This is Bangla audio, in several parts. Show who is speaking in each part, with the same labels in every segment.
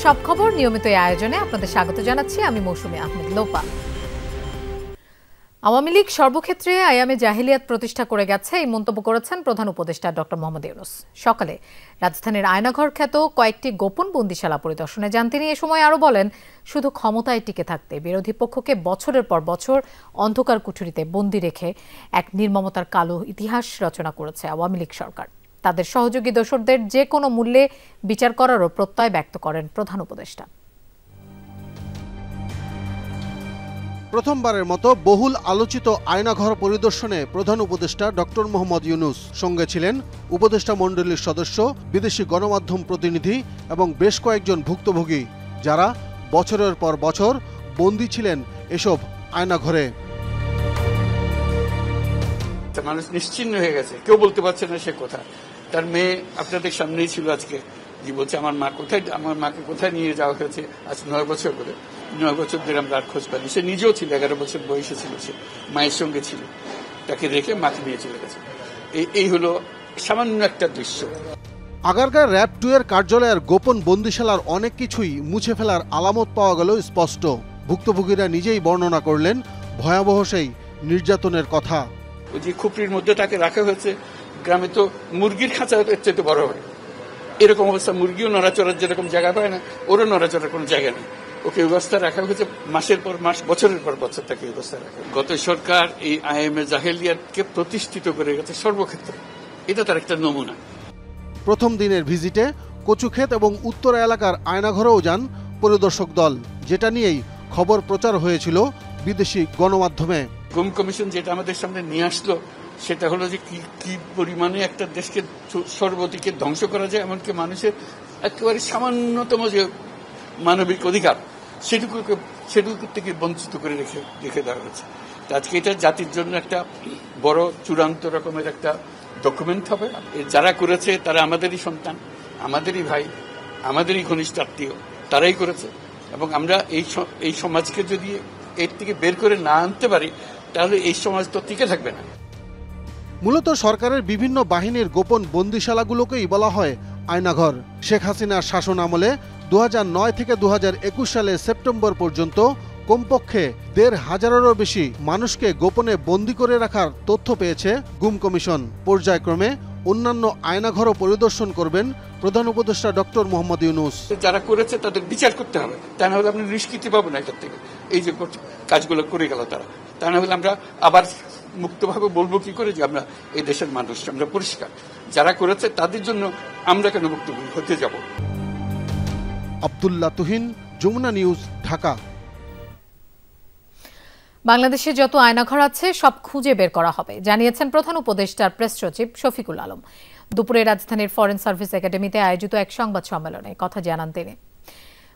Speaker 1: সব খবর নিয়মিত এই আয়োজনে আপনাদের স্বাগত জানাচ্ছি আমি মৌসুমী আহমেদ লোপা। আওয়ামী লীগ সর্বক্ষেত্রে আয়ামে জাহিলিয়াত প্রতিষ্ঠা করে গেছে এই মন্তব্য করেছেন প্রধান উপদেষ্টা ডক্টর মোহাম্মদ ইউনূস। সকালে রাজধানীর আয়নাঘর খ্যাত কয়েকটি গোপন বন্দিশালা পরিদর্শনে যান তিনি। এ সময় আরও বলেন, শুধু ক্ষমতায় টিকে থাকতে বিরোধী পক্ষকে বছরের পর বছর অন্ধকার কুঠুরিতে বন্দি রেখে এক নির্মমতার কালো ইতিহাস রচনা করেছে আওয়ামী লীগ সরকার। তাদের সহযোগী দোসরদের যে কোনো মূল্যে বিচার করারও প্রত্যয় ব্যক্ত করেন প্রধান উপদেষ্টা।
Speaker 2: প্রথমবারের মতো বহুল আলোচিত আয়নাঘর পরিদর্শনে প্রধান উপদেষ্টা ডক্টর মোহাম্মদ ইউনূস। সঙ্গে ছিলেন উপদেষ্টা মণ্ডলীর সদস্য, বিদেশি গণমাধ্যম প্রতিনিধি এবং বেশ কয়েকজন ভুক্তভোগী, যারা বছরের পর বছর বন্দী ছিলেন এসব আয়নাঘরে।
Speaker 3: মানুষ নিশ্চিন্ন হয়ে গেছে, কেউ বলতে পারছে না সে কোথায়। তার মেয়ে আপনাদের সামনেই ছিল আজকে, যে বলছে আমার মাকে কোথায় নিয়ে যাওয়া হয়েছে। আজ 9 বছর করে, 9 বছর ধরে আমরা আর খোঁজ পাইনি। সে নিজেও ছিল, 11 বছর বয়সে ছিল, সে মায়ের সঙ্গে ছিল, তাকে রেখে মাকে নিয়ে চলে গেছে। এই হলো সামান্য একটা দৃশ্য।
Speaker 2: আগারগাঁও র‍্যাব 2 এর কার্যালয়ের গোপন বন্দিশালার অনেক কিছুই মুছে ফেলার আলামত পাওয়া গেল স্পষ্ট। ভুক্তভোগীরা নিজেই বর্ণনা করলেন ভয়াবহ সেই নির্যাতনের কথা।
Speaker 3: ওই যে খুপড়ির মধ্যে তাকে রাখা হয়েছে, গ্রামে তো মুরগির খাঁচা চেয়ে বড় হয়, এরকম অবস্থা। মুরগিও নড়াচড়ার যেরকম জায়গা পায় না, ওরও নড়াচড়ার কোনো জায়গা নেই। ওকে ব্যবস্থা রাখা হয়েছে, মাসের পর মাস, বছরের পর বছর তাকে ব্যবস্থা রাখা। গত সরকার এই আইএমএ জাহেলিয়াতকে প্রতিষ্ঠিত করে গেছে সর্বক্ষেত্রে, এটা তার একটা নমুনা।
Speaker 2: প্রথম দিনের ভিজিটে কচুক্ষেত এবং উত্তরা এলাকার আয়নাঘরেও যান পরিদর্শক দল, যেটা নিয়েই খবর প্রচার হয়েছিল বিদেশি গণমাধ্যমে।
Speaker 3: গুম কমিশন যেটা আমাদের সামনে নিয়ে আসলো, সেটা হলো যে কি পরিমাণে একটা দেশকে সর্বদিকে ধ্বংস করা যায়, এমনকি মানুষের একেবারে সামান্যতম যে মানবিক অধিকার সেটুকু থেকে বঞ্চিত করে রেখে দেওয়া হয়েছে। আজকে এটা জাতির জন্য একটা বড় চূড়ান্ত রকমের একটা ডকুমেন্ট হবে। যারা করেছে তারা আমাদেরই সন্তান, আমাদেরই ভাই, আমাদেরই ঘনিষ্ঠ আত্মীয়, তারাই করেছে। এবং আমরা এই সমাজকে যদি এর থেকে বের করে না আনতে পারি, তাহলে এই সমাজ তো টিকে থাকবে না।
Speaker 2: মূলত সরকারের বিভিন্ন বাহিনীর গোপন বন্দিশালাগুলোকেই বলা হয় আয়নাঘর। শেখ হাসিনার শাসন আমলে 2009 থেকে 2021 সালে সেপ্টেম্বর পর্যন্ত কমপক্ষে 1,500-এরও বেশি মানুষকে গোপনে বন্দী করে রাখার তথ্য পেয়েছে গুম কমিশন। পর্যায়ক্রমে অন্যান্য আয়নাঘরও পরিদর্শন করবেন প্রধান উপদেষ্টা ডক্টর মোহাম্মদ ইউনূস।
Speaker 3: যারা করেছে তাদের বিচার করতে হবে, তা না হলে আপনি নিষ্কৃতি পাবো না এটার থেকে। এই যে কাজগুলো করে গেল তারা, তা না হলে আমরা আবার মুক্তভাবে বলবো কি করে যে আমরা এই দেশের মানুষ, আমরা পরিষ্কার। যারা করেছে তাদের জন্য আমরা কেন মুক্ত হতে যাব।
Speaker 2: আব্দুল্লাহ তুহিন, যমুনা নিউজ, ঢাকা।
Speaker 1: বাংলাদেশে যত আয়নাঘর আছে সব খুঁজে বের করা হবে, জানিয়েছেন প্রধান উপদেষ্টার প্রেস সচিব শফিকুল আলম। দুপুরে রাজধানীর ফরেন সার্ভিস একাডেমিতে আয়োজিত এক সংবাদ সম্মেলনে কথা জানান তিনি।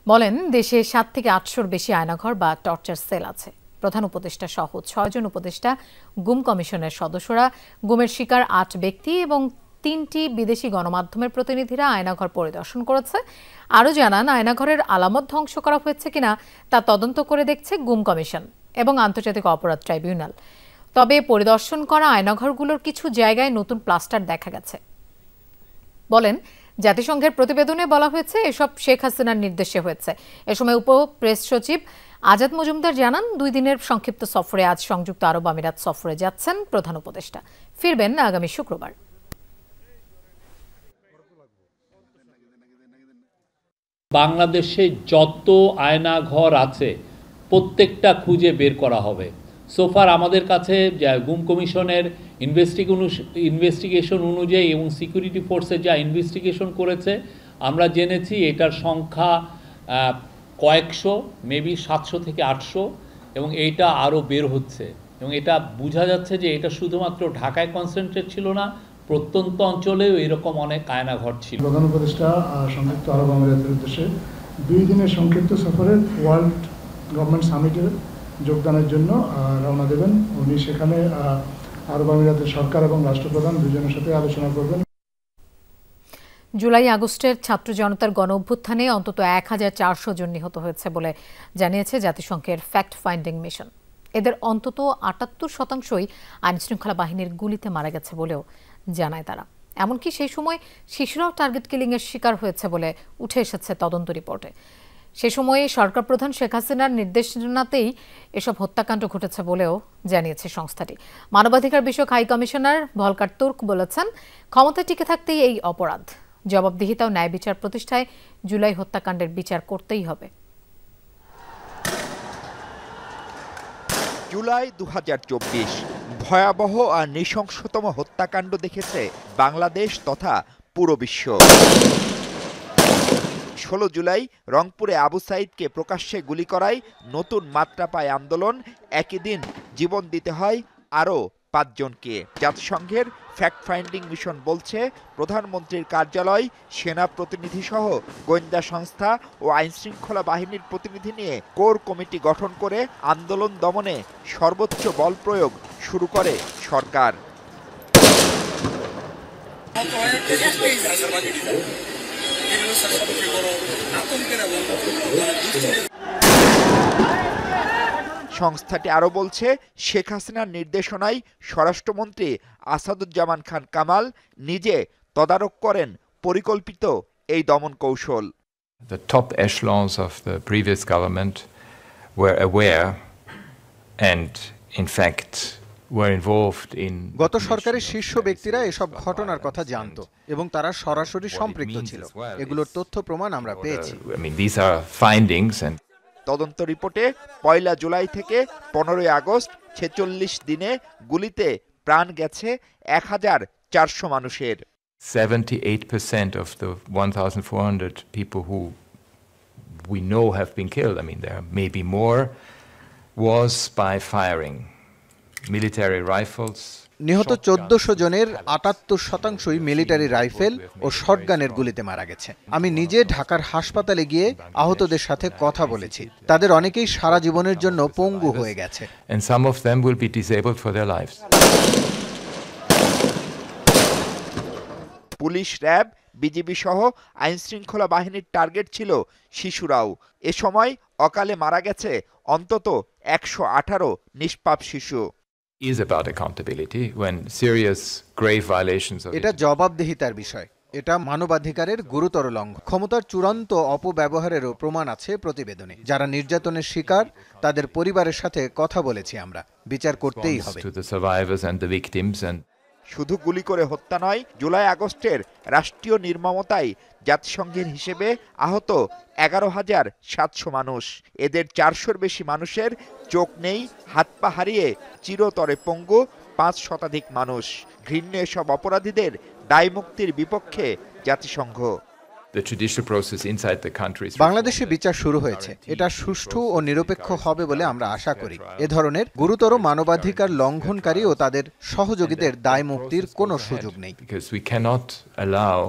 Speaker 1: বলেন, দেশে 7 থেকে 800-র বেশি আয়নাঘর বা টর্চার সেল আছে। প্রধান উপদেষ্টা সহ 6 জন উপদেষ্টা, গুম কমিশনের সদস্যরা, গুমের শিকার 8 ব্যক্তি এবং 3টি বিদেশি গণমাধ্যমের প্রতিনিধিরা আয়নাঘর পরিদর্শন করেছে। আরও জানান, আয়নাঘরের আলামত ধ্বংস করা হয়েছে কিনা তা তদন্ত করে দেখছে গুম কমিশন এবং আন্তর্জাতিক অপরাধ ট্রাইব্যুনাল। তবে পরিদর্শন করা আয়নাঘরগুলোর কিছু জায়গায় নতুন প্লাস্টার দেখা গেছে। বলেন, জাতিসংঘের প্রতিবেদনে বলা হয়েছে এসব শেখ হাসিনার নির্দেশে হয়েছে। এ সময় উপ প্রেস সচিব আজাদ মজুমদার জানান, 2 দিনের সংক্ষিপ্ত সফরে আজ সংযুক্ত আরব আমিরাত সফরে যাচ্ছেন প্রধান উপদেষ্টা। ফিরবেন আগামী শুক্রবার।
Speaker 4: বাংলাদেশে যত আয়নাঘর আছে প্রত্যেকটা খুঁজে বের করা হবে। সোফার আমাদের কাছে গুম কমিশনের ইনভেস্টিগেশন অনুযায়ী এবং সিকিউরিটি ফোর্সে যা ইনভেস্টিগেশন করেছে, আমরা জেনেছি এটার সংখ্যা কয়েকশো, মেবি 700 থেকে 800, এবং এইটা আরও বের হচ্ছে। এবং এটা বোঝা যাচ্ছে যে এটা শুধুমাত্র ঢাকায় কনসেন্ট্রেট ছিল না, প্রত্যন্ত অঞ্চলেও এরকম অনেক আয়নাঘর ছিল।
Speaker 5: প্রধান উপদেষ্টা সংযুক্ত আরব আমিরাতের উদ্দেশ্যে 2 দিনের সংক্ষিপ্ত সফরে ওয়ার্ল্ড গভর্নমেন্ট সামিটে যোগদানের জন্য রওনা দেবেন। উনি সেখানে আরব আমিরাতের সরকার এবং রাষ্ট্রপ্রধান দুজনের সাথে আলোচনা করবেন।
Speaker 1: জুলাই আগস্টের ছাত্র জনতার গণ অভ্যুত্থানে অন্তত 1400 জন নিহত হয়েছে বলে জানিয়েছে জাতিসংঘের ফ্যাক্ট ফাইন্ডিং মিশন। এদের অন্তত 78% আইনশৃঙ্খলা বাহিনীর গুলিতে মারা গেছে বলেও জানায় তারা। এমনকি সেই সময় শিশুরাও টার্গেট কিলিংয়ের শিকার হয়েছে বলে উঠে এসেছে তদন্ত রিপোর্টে। সে সময়ে সরকার প্রধান শেখ হাসিনার নির্দেশনাতেই এসব হত্যাকাণ্ড ঘটেছে বলেও জানিয়েছে সংস্থাটি। মানবাধিকার বিষয়ক হাই কমিশনার ভলকার তুর্ক বলেছেন, ক্ষমতায় টিকে থাকতেই এই অপরাধ। জবাবদিহিতা ও ন্যায় বিচার প্রতিষ্ঠায় জুলাই হত্যাকাণ্ডের বিচার করতেই হবে।
Speaker 6: জুলাই 2024 ভয়াবহ আর নৃশংসতম হত্যাকাণ্ড দেখেছে বাংলাদেশ তথা পুরো বিশ্ব। 16 জুলাই রংপুরে আবু সাইদকে প্রকাশ্যে গুলি করায় নতুন মাত্রা পায় আন্দোলন। একই দিন জীবন দিতে হয় আরও 5 জনকে। জাতিসংঘের ফ্যাক্ট ফাইন্ডিং মিশন বলছে, প্রধানমন্ত্রীর কার্যালয়, সেনা প্রতিনিধি সহ গোয়েন্দা সংস্থা ও আইনশৃঙ্খলা বাহিনীর প্রতিনিধি নিয়ে কোর কমিটি গঠন করে আন্দোলন দমনে সর্বোচ্চ বল প্রয়োগ শুরু করে সরকার। সংস্থাটি আরও বলছে, শেখ হাসিনার নির্দেশনায় স্বরাষ্ট্রমন্ত্রী আসাদুজ্জামান খান কামাল নিজে তদারক করেন পরিকল্পিত এই দমন কৌশল।
Speaker 7: The top echelons of the previous government were aware and in fact were involved in
Speaker 8: গত সরকারের শীর্ষ ব্যক্তিরা এসব ঘটনার কথা জানত এবং তারা সরাসরি সম্পৃক্ত ছিল। এগুলোর তথ্য প্রমাণ আমরা পেয়েছি।
Speaker 7: I mean, these are findings and
Speaker 6: তদন্ত রিপোর্টে 1 জুলাই থেকে 15 আগস্ট 46 দিনে গুলিতে প্রাণ গেছে 1400 মানুষের।
Speaker 7: 78% of the 1,400 people who we know have been killed, I mean there may be more, was by firing military rifles.
Speaker 8: নিহত 1400 জনের 78% মিলিটারি রাইফেল ও শটগানের গুলিতে মারা গেছে। আমি নিজে ঢাকার হাসপাতালে গিয়ে আহতদের সাথে কথা বলেছি। তাদের অনেকেই সারা জীবনের জন্য পঙ্গু হয়ে গেছে।
Speaker 7: And some of them will be disabled for their lives.
Speaker 6: Police, RAB, BGB সহ আইনশৃঙ্খলা বাহিনীর টার্গেট ছিল শিশুরাও। এ সময় অকালে মারা গেছে অন্তত 118 নিষ্পাপ শিশু।
Speaker 7: Is about accountability when serious grave violations of
Speaker 8: এটা জবাবদিহিতার বিষয়। এটা মানবাধিকারের গুরুতর লঙ্ঘন। ক্ষমতার চূড়ান্ত অপব্যবহারেরও প্রমাণ আছে প্রতিবেদনে। যারা নির্যাতনের শিকার তাদের পরিবারের সাথে কথা বলেছি আমরা। বিচার করতেই হবে।
Speaker 7: to the survivors and the victims and
Speaker 6: শুধু গুলি করে হত্যা নয়, জুলাই আগস্টের রাষ্ট্রীয় নির্মমতায় জাতিসংঘের হিসেবে আহত 11,700 মানুষ। এদের 400-র বেশি মানুষের চোখ নেই, হাত পা হারিয়ে চিরতরে পঙ্গু 5 শতাধিক মানুষ। ঘৃণ্য এসব অপরাধীদের দায় মুক্তির বিপক্ষে জাতিসংঘ।
Speaker 8: বাংলাদেশে বিচার শুরু হয়েছে। এটা সুষ্ঠু ও নিরপেক্ষ হবে বলে আমরা আশা করি। এ ধরনের গুরুতর মানবাধিকার লঙ্ঘনকারী ও তাদের সহযোগীদের দায় মুক্তির কোনো সুযোগ নেই।
Speaker 7: Because we cannot allow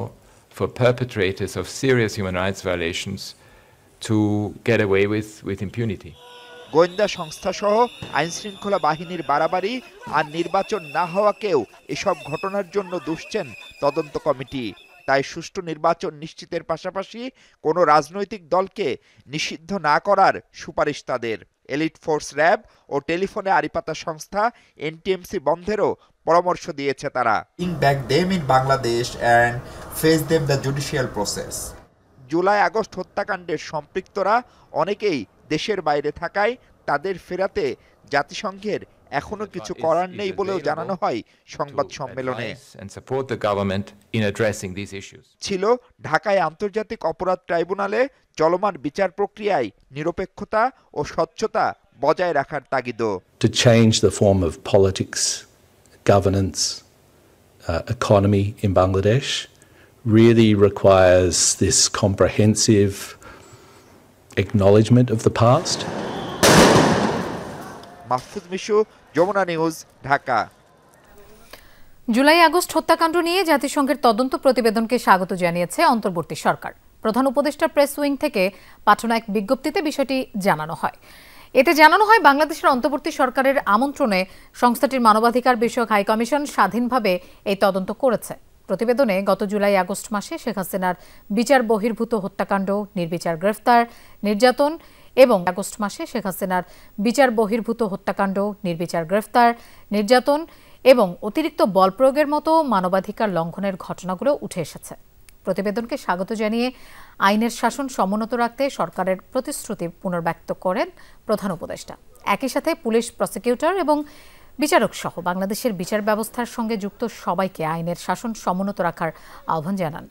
Speaker 7: for perpetrators of serious human rights violations to get away with impunity.
Speaker 6: গোয়েন্দা সংস্থা সহ আইনশৃঙ্খলা বাহিনীর বাড়াবাড়ি আর নির্বাচন না হওয়াকেও এসব ঘটনার জন্য দুষছেন তদন্ত কমিটি। তাই সুষ্ঠু নির্বাচন নিশ্চিতের পাশাপাশি কোনো রাজনৈতিক দলকে নিষিদ্ধ না করার সুপারিশ তাদের। এলিট ফোর্স, র্যাব ও টেলিফোনে আড়িপাতা সংস্থা এনটিএমসি বন্ধেরও পরামর্শ দিয়েছে তারা।
Speaker 9: Back them in Bangladesh and face them the judicial process.
Speaker 6: July August হত্যাকাণ্ডের সম্পৃক্তরা অনেকেই দেশের বাইরে থাকায় তাদের ফেরাতে জাতিসংঘের এখনো কিছু করার নেই বলেও জানানো হয় সংবাদ সম্মেলনে। ছিল ঢাকায় আন্তর্জাতিক অপরাধ ট্রাইব্যুনালে চলমান বিচার প্রক্রিয়ায় নিরপেক্ষতা ও স্বচ্ছতা বজায় রাখার তাগিদও।
Speaker 10: To change the form of politics, governance, economy in Bangladesh really requires this comprehensive acknowledgement of the past.
Speaker 6: Mahfuz Mishu, Jamuna news, Dhaka.
Speaker 1: July August হত্যাকাণ্ড নিয়ে জাতিসংঘের তদন্ত প্রতিবেদনকে স্বাগত জানিয়েছে অন্তর্বর্তী সরকার। প্রধান উপদেষ্টা প্রেস উইং থেকে পাঠানো এক বিজ্ঞপ্তিতে বিষয়টি জানানো হয়। এতে জানানো হয়, বাংলাদেশের অন্তর্বর্তী সরকারের আমন্ত্রণে সংস্থাটির মানবাধিকার বিষয়ক হাই কমিশন স্বাধীনভাবে এই তদন্ত করেছে। প্রতিবেদনে গত জুলাই আগস্ট মাসে শেখ হাসিনার বিচার বহির্ভূত হত্যাকাণ্ড, নির্বিচার গ্রেফতার, নির্যাতন এবং আগস্ট মাসে শেখ হাসিনার বিচার বহির্ভূত হত্যাকাণ্ড, নির্বিচার গ্রেফতার, নির্যাতন এবং অতিরিক্ত বল প্রয়োগের মতো মানবাধিকার লঙ্ঘনের ঘটনাগুলো উঠে এসেছে। প্রতিবেদনকে স্বাগত জানিয়ে আইনের শাসন সমুন্নত রাখতে সরকারের প্রতিশ্রুতি পুনর্ব্যক্ত করেন প্রধান উপদেষ্টা। একই সাথে পুলিশ, প্রসিকিউটর এবং বিচারক সহ বাংলাদেশের বিচার ব্যবস্থার সঙ্গে যুক্ত সবাইকে আইনের শাসন সমুন্নত রাখার আহ্বান জানান।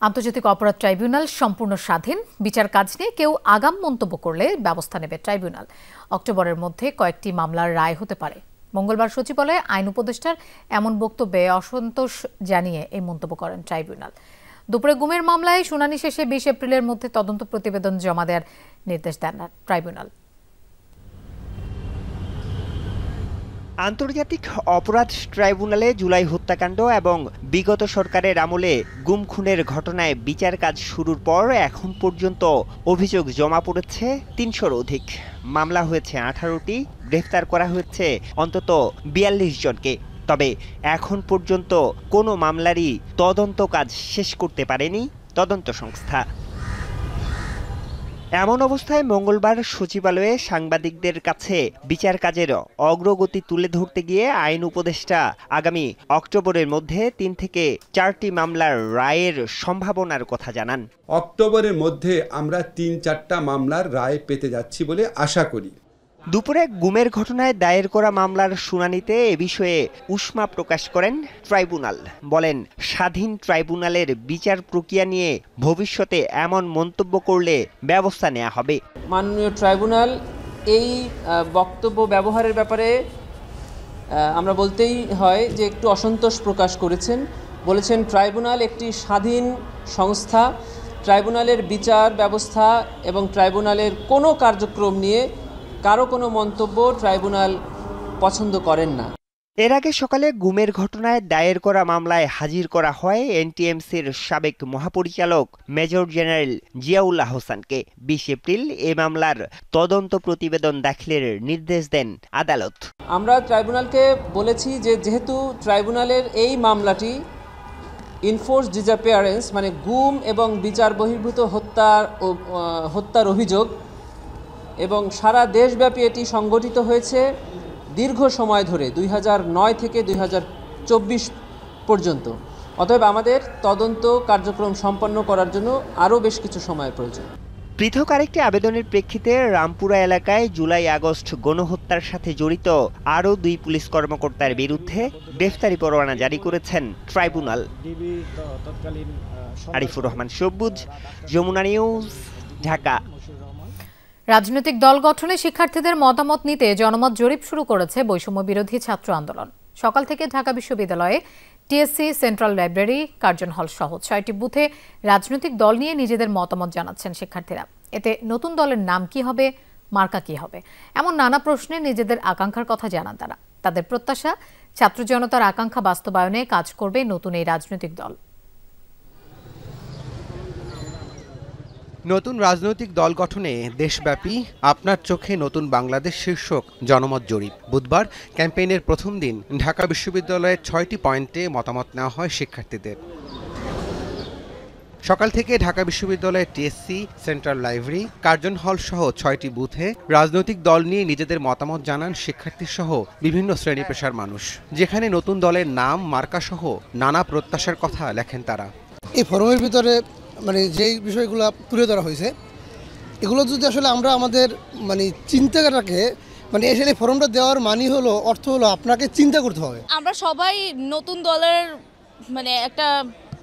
Speaker 1: আন্তর্জাতিক অপরাধ ট্রাইব্যুনাল সম্পূর্ণ স্বাধীন। বিচার কাজ নিয়ে কেউ আগাম মন্তব্য করলে ব্যবস্থা নেবে ট্রাইব্যুনাল। অক্টোবরের মধ্যে কয়েকটি মামলার রায় হতে পারে। মঙ্গলবার সচিবালয়ে আইন উপদেষ্টার এমন বক্তব্যে অসন্তোষ জানিয়ে এই মন্তব্য করেন ট্রাইব্যুনাল। দুপুরে গুমের মামলায় শুনানি শেষে 20 এপ্রিলের মধ্যে তদন্ত প্রতিবেদন জমা দেওয়ার নির্দেশ দেন ট্রাইব্যুনাল।
Speaker 11: আন্তর্জাতিক অপরাধ ট্রাইব্যুনালে জুলাই হত্যাকাণ্ড এবং বিগত সরকারের আমলে গুম খুনের ঘটনায় বিচার কাজ শুরুর পর এখন পর্যন্ত অভিযোগ জমা পড়েছে 300-র অধিক। মামলা হয়েছে 18টি, গ্রেফতার করা হয়েছে অন্তত 42 জনকে। তবে এখন পর্যন্ত কোনো মামলারই তদন্ত কাজ শেষ করতে পারেনি তদন্ত সংস্থা। এমন অবস্থায় মঙ্গলবার সচিবালয়ে সাংবাদিকদের কাছে বিচার কাজের অগ্রগতি তুলে ধরতে গিয়ে আইন উপদেষ্টা আগামী অক্টোবরের মধ্যে 3 থেকে 4টি মামলার রায়ের সম্ভাবনার কথা জানান।
Speaker 12: অক্টোবরের মধ্যে আমরা 3-4টা মামলার রায় পেতে যাচ্ছি বলে আশা করি।
Speaker 11: দুপুরে গুমের ঘটনায় দায়ের করা মামলার শুনানিতে এ বিষয়ে উষ্মা প্রকাশ করেন ট্রাইব্যুনাল। বলেন, স্বাধীন ট্রাইব্যুনালের বিচার প্রক্রিয়া নিয়ে ভবিষ্যতে এমন মন্তব্য করলে ব্যবস্থা নেওয়া হবে।
Speaker 13: মাননীয় ট্রাইব্যুনাল এই বক্তব্য ব্যবহারের ব্যাপারে আমরা বলতেই হয় যে একটু অসন্তোষ প্রকাশ করেছেন। বলেছেন, ট্রাইব্যুনাল একটি স্বাধীন সংস্থা। ট্রাইব্যুনালের বিচার ব্যবস্থা এবং ট্রাইব্যুনালের কোনো কার্যক্রম নিয়ে কারো কোনো মন্তব্য ট্রাইব্যুনাল পছন্দ করেন না।
Speaker 11: এর আগে সকালে গুমের ঘটনায় দায়ের করা মামলায় হাজির করা হয় এনটিএমসির সাবেক মহাপরিচালক মেজর জেনারেল জিয়াউল আহসানকে। 20 এপ্রিল এ মামলার তদন্ত প্রতিবেদন দাখিলের নির্দেশ দেন আদালত।
Speaker 13: আমরা ট্রাইব্যুনালকে বলেছি যে যেহেতু ট্রাইব্যুনালের এই মামলাটি ইনফোর্স ডিসঅ্যাপিয়ারেন্স মানে গুম এবং বিচার বহির্ভূত হত্যার অভিযোগ এবং সারা দেশব্যাপী এটি সংগঠিত হয়েছে দীর্ঘ সময় ধরে 2009 থেকে 2024 পর্যন্ত। অতএব আমাদের তদন্ত কার্যক্রম সম্পন্ন করার জন্য আরও বেশ কিছু সময়ের প্রয়োজন।
Speaker 11: পৃথক আরেকটি আবেদনের প্রেক্ষিতে রামপুরা এলাকায় জুলাই-আগস্ট গণহত্যার সাথে জড়িত আরও 2 পুলিশ কর্মকর্তার বিরুদ্ধে গ্রেফতারি পরোয়ানা জারি করেছেন ট্রাইব্যুনাল। আরিফুর রহমান সবুজ, যমুনা নিউজ, ঢাকা।
Speaker 1: রাজনৈতিক দল গঠনে শিক্ষার্থীদের মতামত নিতে জনমত জরিপ শুরু করেছে বৈষম্য বিরোধী ছাত্র আন্দোলন। সকাল থেকে ঢাকা বিশ্ববিদ্যালয়ে টিএসসি, সেন্ট্রাল লাইব্রেরি, কার্জন হল সহ 6টি বুথে রাজনৈতিক দল নিয়ে নিজেদের মতামত জানাচ্ছেন শিক্ষার্থীরা। এতে নতুন দলের নাম কি হবে, মার্কা কি হবে, এমন নানা প্রশ্নে নিজেদের আকাঙ্ক্ষার কথা জানান তারা। তাদের প্রত্যাশা, ছাত্র জনতার আকাঙ্ক্ষা বাস্তবায়নে কাজ করবে নতুন এই রাজনৈতিক দল।
Speaker 14: নতুন রাজনৈতিক দল গঠনে দেশব্যাপী আপনার চোখে নতুন বাংলাদেশ শীর্ষক জনমত জরিপ। বুধবার ক্যাম্পেইনের প্রথম দিন ঢাকা বিশ্ববিদ্যালয়ের 6টি পয়েন্টে মতামত নেওয়া হয় শিক্ষার্থীদের। সকাল থেকে ঢাকা বিশ্ববিদ্যালয়ের টিএসসি, সেন্ট্রাল লাইব্রেরি, কার্জন হল সহ 6টি বুথে রাজনৈতিক দল নিয়ে নিজেদের মতামত জানান শিক্ষার্থী সহ বিভিন্ন শ্রেণী পেশার মানুষ। যেখানে নতুন দলের নাম, মার্কা সহ নানা প্রত্যাশার কথা লেখেন তারা।
Speaker 15: এই ফোরামের ভিতরে যেই বিষয়গুলো তুলে ধরা হয়েছে, এগুলো যদি আসলে আমরা আমাদের চিন্তাটাকে আসলে ফোরামটা দেওয়ার অর্থ হলো আপনাকে চিন্তা করতে হবে।
Speaker 16: আমরা সবাই নতুন দলের একটা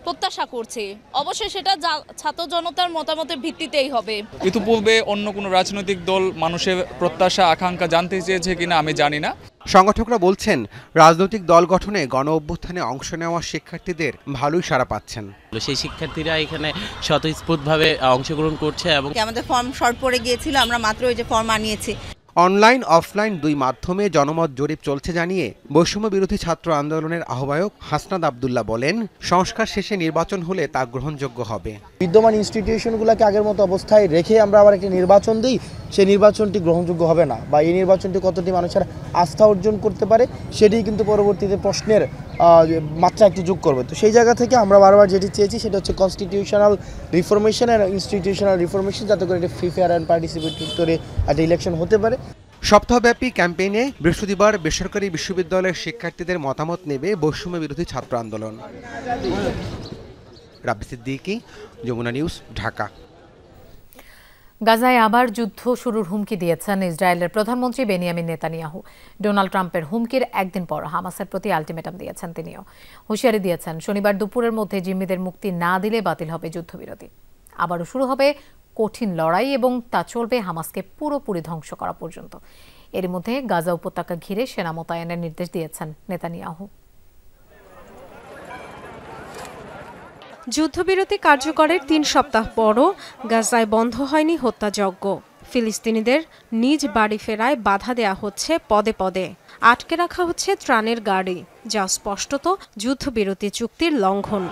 Speaker 16: প্রত্যাশা করছি। অবশ্যই সেটা ছাত্র জনতার মতামতের ভিত্তিতেই হবে।
Speaker 17: ইতিপূর্বে অন্য কোনো রাজনৈতিক দল মানুষের প্রত্যাশা আকাঙ্ক্ষা জানতে চেয়েছে কিনা আমি জানি না।
Speaker 14: সংগঠকরা বলছেন, রাজনৈতিক দল গঠনে গণ অভ্যুত্থানে অংশ নেওয়া শিক্ষার্থীদের ভালোই সাড়া পাচ্ছেন।
Speaker 18: সেই শিক্ষার্থীরা এখানে স্বতঃস্ফূর্তভাবে অংশগ্রহণ করছে এবং
Speaker 19: আমাদের ফর্ম শর্ট পড়ে গিয়েছিল, আমরা মাত্র ওই যে ফর্ম আনিয়েছি।
Speaker 14: অনলাইন, অফলাইন 2 মাধ্যমে জনমত জরিপ চলছে জানিয়ে বৈষম্য বিরোধী ছাত্র আন্দোলনের আহ্বায়ক হাসনাত আব্দুল্লাহ বলেন, সংস্কার শেষে নির্বাচন হলে তা গ্রহণযোগ্য হবে।
Speaker 20: বিদ্যমান ইনস্টিটিউশনগুলোকে আগের মতো অবস্থায় রেখে আমরা আবার একটি নির্বাচন দিই, সেই নির্বাচনটি গ্রহণযোগ্য হবে না, বা এই নির্বাচনটি কতটি মানুষের আস্থা অর্জন করতে পারে সেটাই কিন্তু পরবর্তীতে প্রশ্নের মাত্রা একটু যোগ করবে। তো সেই জায়গা থেকে আমরা বারবার যেটি চেয়েছি সেটা হচ্ছে কনস্টিটিউশনাল রিফরমেশন আর ইনস্টিটিউশনাল রিফরমেশন, যাতে করে একটা ফ্রি, ফেয়ার অ্যান্ড পার্টিসিপেটরি একটা ইলেকশন হতে পারে।
Speaker 14: সপ্তাহব্যাপী ক্যাম্পেইনে বৃহস্পতিবার বেসরকারি বিশ্ববিদ্যালয়ের শিক্ষার্থীদের মতামত নেবে বৈষম্য বিরোধী ছাত্র আন্দোলন। রাব্বি সিদ্দিকী, যমুনা নিউজ, ঢাকা।
Speaker 1: গাজায় আবার যুদ্ধ শুরুর হুমকি দিয়েছেন ইসরায়েলের প্রধানমন্ত্রী বেনিয়ামিন নেতানিয়াহু। ডোনাল্ড ট্রাম্পের হুমকির একদিন পর হামাসের প্রতি আলটিমেটাম দিয়েছেন তিনিও। হুঁশিয়ারি দিয়েছেন শনিবার দুপুরের মধ্যে জিম্মিদের মুক্তি না দিলে বাতিল হবে যুদ্ধবিরতি। আবারও শুরু হবে কঠিন লড়াই এবং তা চলবে হামাসকে পুরোপুরি ধ্বংস করা পর্যন্ত। এর মধ্যে গাজা উপত্যকা ঘিরে সেনা মোতায়েনের নির্দেশ দিয়েছেন নেতানিয়াহু।
Speaker 21: যুদ্ধবিরতি কার্যকরের ৩ সপ্তাহ পরও গাজায় বন্ধ হয়নি হত্যাযজ্ঞ। ফিলিস্তিনিদের নিজ বাড়ি ফেরায় বাধা দেয়া হচ্ছে পদে পদে। আটকে রাখা হচ্ছে ত্রাণের গাড়ি, যা স্পষ্টত যুদ্ধবিরতি চুক্তির লঙ্ঘন।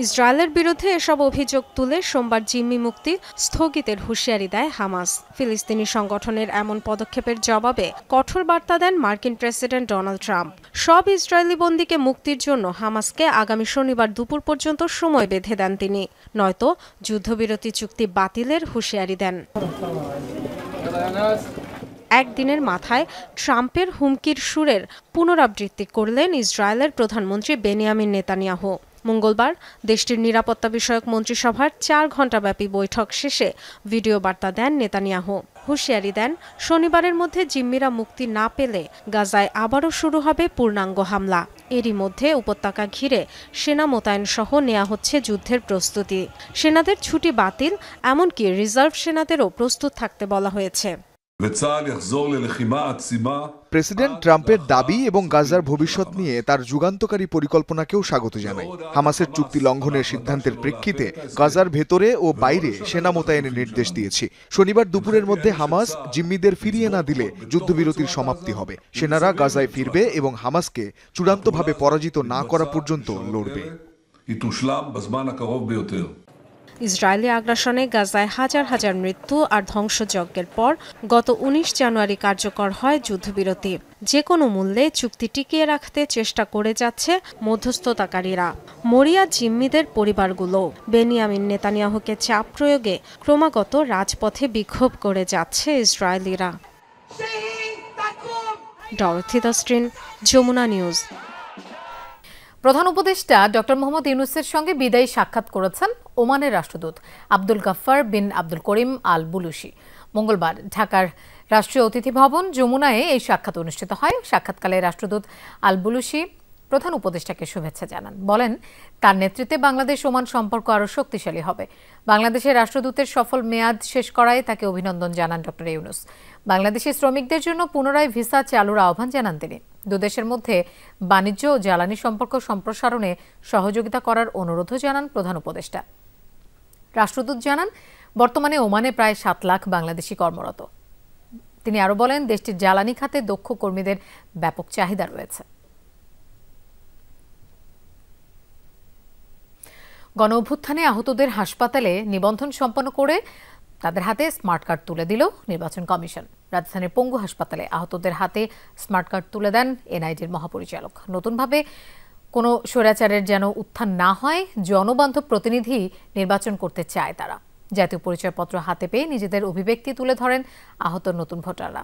Speaker 21: ইসরায়েলের বিরুদ্ধে এসব অভিযোগ তুলে সোমবার জিম্মি মুক্তি স্থগিতের হুঁশিয়ারি দেয় হামাস। ফিলিস্তিনি সংগঠনের এমন পদক্ষেপের জবাবে কঠোর বার্তা দেন মার্কিন প্রেসিডেন্ট ডোনাল্ড ট্রাম্প। সব ইসরায়েলি বন্দীকে মুক্তির জন্য হামাসকে আগামী শনিবার দুপুর পর্যন্ত সময় বেঁধে দেন তিনি, নয়তো যুদ্ধবিরতি চুক্তি বাতিলের হুঁশিয়ারি দেন। একদিনের মাথায় ট্রাম্পের হুমকির সুরের পুনরাবৃত্তি করলেন ইসরায়েলের প্রধানমন্ত্রী বেনিয়ামিন নেতানিয়াহু। মঙ্গলবার দেশটির নিরাপত্তা বিষয়ক মন্ত্রিসভার 4 ঘণ্টাব্যাপী বৈঠক শেষে ভিডিও বার্তা দেন নেতানিয়াহু। হুঁশিয়ারি দেন শনিবারের মধ্যে জিম্মিরা মুক্তি না পেলে গাজায় আবারও শুরু হবে পূর্ণাঙ্গ হামলা। এরই মধ্যে উপত্যকা ঘিরে সেনা মোতায়েন সহ নেওয়া হচ্ছে যুদ্ধের প্রস্তুতি। সেনাদের ছুটি বাতিল, এমনকি রিজার্ভ সেনাদেরও প্রস্তুত থাকতে বলা হয়েছে।
Speaker 22: প্রেসিডেন্ট ট্রাম্পের দাবি এবং গাজার ভবিষ্যৎ নিয়ে তার যুগান্তকারী পরিকল্পনাকেও স্বাগত জানাই। হামাসের চুক্তি লঙ্ঘনের সিদ্ধান্তের প্রেক্ষিতে গাজার ভেতরে ও বাইরে সেনা মোতায়েনের নির্দেশ দিয়েছি। শনিবার দুপুরের মধ্যে হামাস জিম্মিদের ফিরিয়ে না দিলে যুদ্ধবিরতির সমাপ্তি হবে। সেনারা গাজায় ফিরবে এবং হামাসকে চূড়ান্তভাবে পরাজিত না করা পর্যন্ত লড়বে।
Speaker 21: ইসরায়েলি আগ্রাসনে গাজায় হাজার হাজার মৃত্যু আর ধ্বংসযজ্ঞের পর গত 19 জানুয়ারি কার্যকর হয় যুদ্ধবিরতি। যে কোনো মূল্যে চুক্তি টিকিয়ে রাখতে চেষ্টা করে যাচ্ছে মধ্যস্থতাকারীরা। মরিয়া জিম্মিদের পরিবারগুলো বেনিয়ামিন নেতানিয়াহুকে চাপ প্রয়োগে ক্রমাগত রাজপথে বিক্ষোভ করে যাচ্ছে ইসরায়েলিরা। ডরথি দাস্ট্রিন, যমুনা নিউজ।
Speaker 1: প্রধান উপদেষ্টা ডক্টর মোহাম্মদ ইউনূসের সঙ্গে বিদায়ী সাক্ষাৎ করেছেন ওমানের রাষ্ট্রদূত আব্দুল গাফফার বিন আব্দুল করিম আল বুলুশি। মঙ্গলবার ঢাকার রাষ্ট্রীয় অতিথি ভবন যমুনায় এই সাক্ষাৎ অনুষ্ঠিত হয়। সাক্ষাৎকালে রাষ্ট্রদূত আল বুলুশি প্রধান উপদেষ্টাকে শুভেচ্ছা জানান। বলেন, তার নেতৃত্বে বাংলাদেশ ওমান সম্পর্ক আরও শক্তিশালী হবে। বাংলাদেশের রাষ্ট্রদূতের সফল মেয়াদ শেষ করায় তাকে অভিনন্দন জানান ডক্টর ইউনূস। বাংলাদেশি শ্রমিকদের জন্য পুনরায় ভিসা চালুর আহ্বান জানান তিনি। দুদেশের মধ্যে বাণিজ্য ও জ্বালানি সম্পর্ক সম্প্রসারণে সহযোগিতা করার অনুরোধও জানান প্রধান উপদেষ্টা। রাষ্ট্রদূত জানান, বর্তমানে ওমানে প্রায় 7 লাখ বাংলাদেশি কর্মরত। তিনি আরও বলেন, দেশটির জ্বালানি খাতে দক্ষ কর্মীদের ব্যাপক চাহিদা রয়েছে। গণ অভ্যুত্থানে আহতদের হাসপাতালে নিবন্ধন সম্পন্ন করে তাদের হাতে স্মার্ট কার্ড তুলে দিল নির্বাচন কমিশন। রাজধানীর পঙ্গু হাসপাতালে আহতদের হাতে স্মার্ট কার্ড তুলে দেন এনআইডির মহাপরিচালক। নতুনভাবে কোনো স্বৈরাচারের যেন উত্থান না হয়, জনবান্ধব প্রতিনিধি নির্বাচন করতে চায় তারা। জাতীয় পরিচয়পত্র হাতে পেয়ে নিজেদের অভিব্যক্তি তুলে ধরেন আহত নতুন ভোটাররা।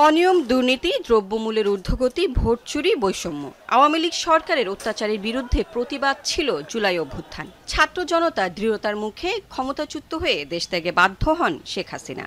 Speaker 23: অনিয়ম, দুর্নীতি, দ্রব্যমূল্যের ঊর্ধ্বগতি, ভোট চুরি, বৈষম্য। আওয়ামী লীগ সরকারের অত্যাচারের বিরুদ্ধে প্রতিবাদ ছিল জুলাই অভ্যুত্থান। ছাত্র জনতা দৃঢ়তার মুখে ক্ষমতাচ্যুত হয়ে দেশ ত্যাগে বাধ্য হন শেখ হাসিনা।